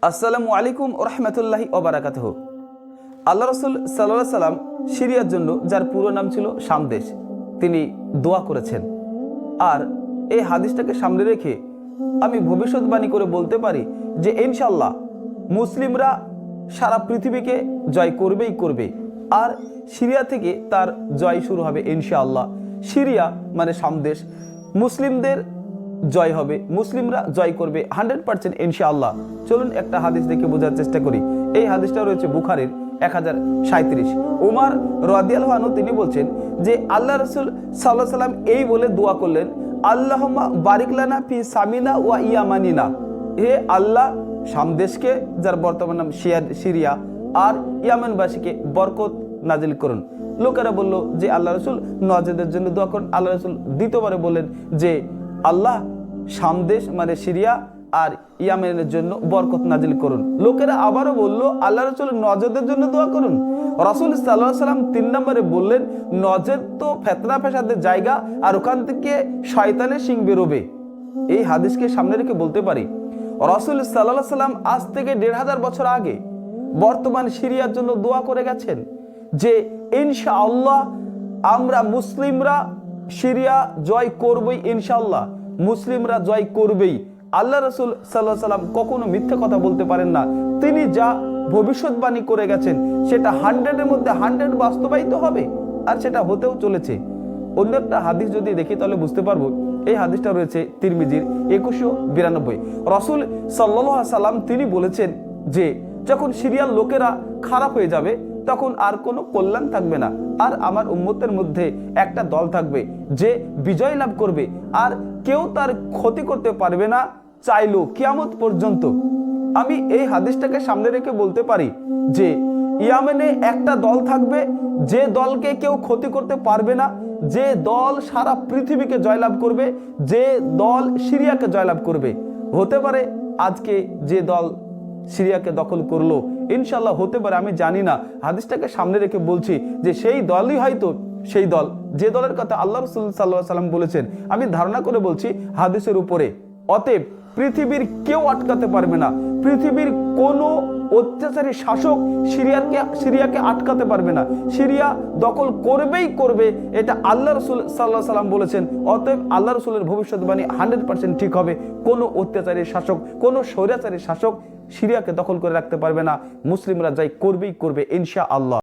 আসসালামু আলাইকুম রহমতুল্লাহি ওবারাকাতুহু। আল্লাহ রসুল সাল্লাল্লাহু সাল্লাম সিরিয়ার জন্য, যার পুরো নাম ছিল শামদেশ, তিনি দোয়া করেছেন। আর এই হাদিসটাকে সামনে রেখে আমি ভবিষ্যৎবাণী করে বলতে পারি যে ইনশাল্লাহ মুসলিমরা সারা পৃথিবীকে জয় করবেই করবে। আর সিরিয়া থেকে তার জয় শুরু হবে ইনশাআল্লাহ। সিরিয়া মানে শামদেশ, মুসলিমদের জয় হবে, মুসলিমরা জয় করবে 100% ইনশাআল্লাহ। চলুন একটা হাদিস দেখে বোঝার চেষ্টা করি। এই হাদিসটা রয়েছে বুখারীর 1037। উমর রাদিয়াল্লাহু আনহু তিনি বলছেন যে আল্লাহ রাসূল সাল্লাল্লাহু আলাইহি সাল্লাম এই বলে দোয়া করলেন, আল্লাহুম্মা বারিক লানা ফি সামিনা ওয়া ইয়ামানিনা। হে আল্লাহ, শামদেশকে, যার বর্তমান নাম সিরিয়া, আর ইয়ামানবাসীকে বরকত নাজিল করুন। লোকেরা বলল যে আল্লাহ রাসূল নজদের জন্য দোয়া করুন। আল্লাহ রাসূল দ্বিতীয়বারে বললেন যে আল্লাহ, শামদেশ মানে সিরিয়া আর ইয়ামেনের জন্য বরকত নাজিল করুন। লোকেরা আবারও বলল আল্লাহ রাসূল নজদের জন্য দোয়া করুন। রাসূল সাল্লাল্লাহু আলাইহি সাল্লাম 3 নম্বরে বললেন, নজদ তো ফিতনা ফেসাদের জায়গা, আর ওখান থেকে শয়তানের শিং বেরোবে। এই হাদিসকে সামনে রেখে বলতে পারি রাসূল সাল্লাল্লাহু আলাইহি সাল্লাম আজ থেকে 1500 বছর আগে বর্তমান সিরিয়ার জন্য দোয়া করে গেছেন যে ইনশাআল্লাহ আমরা মুসলিমরা সিরিয়া জয় করবই, ইনশাআল্লাহ মুসলিমরা জয় করবেই। আল্লাহ রাসূল সাল্লাল্লাহু আলাইহি সাল্লাম কখনো মিথ্যা কথা বলতে পারেন না। তিনি যা ভবিষ্যৎবাণী করে গেছেন সেটা 100-এর মধ্যে 100 বাস্তবায়িত হবে, আর সেটা হতেও চলেছে। অন্য একটা হাদিস যদি দেখি তাহলে বুঝতে পারবো। এই হাদিসটা রয়েছে তিরমিজির 2192। রাসূল সাল্লাল্লাহু আলাইহি সাল্লাম তিনি বলেছেন যে যখন সিরিয়ার লোকেরা খারাপ হয়ে যাবে তখন আর কোনো কল্যাণ থাকবে না, আর আমার উম্মতের মধ্যে একটা দল থাকবে যে বিজয় লাভ করবে, আর কেউ তার ক্ষতি করতে পারবে না চাইলেও কিয়ামত পর্যন্ত। আমি এই হাদিসটাকে সামনে রেখে বলতে পারি যে ইয়ামেনে একটা দল থাকবে যে দলকে কেউ ক্ষতি করতে পারবে না, যে দল সারা পৃথিবীকে জয়লাভ করবে, যে দল সিরিয়াকে জয়লাভ করবে। হতে পারে আজকে যে দল সিরিয়াকে দখল করলো, ইনশাল্লাহ হতে পারে, আমি জানি না। হাদিসটাকে সামনে রেখে বলছি যে সেই দলই হয়তো সেই দল যে দলের কথা আল্লাহ রাসূল সাল্লাল্লাহু আলাইহি সাল্লাম বলেছেন। আমি ধারণা করে বলছি হাদিসের উপরে। অতএব পৃথিবীর কেউ আটকাতে পারবে না, পৃথিবীর কোনো অত্যাচারী শাসক সিরিয়াকে আটকাতে পারবে না। সিরিয়া দখল করবেই করবে, এটা আল্লাহ রাসূল সাল্লাল্লাহু আলাইহি সাল্লাম বলেছেন। অতএব আল্লাহ রাসূলের ভবিষ্যৎবাণী 100% ঠিক হবে। কোনো অত্যাচারী শাসক, কোনো স্বৈরাচারী শাসক সিরিয়াকে দখল করে রাখতে পারবে না। মুসলিমরা জয় করবেই করবে ইনশাআল্লাহ।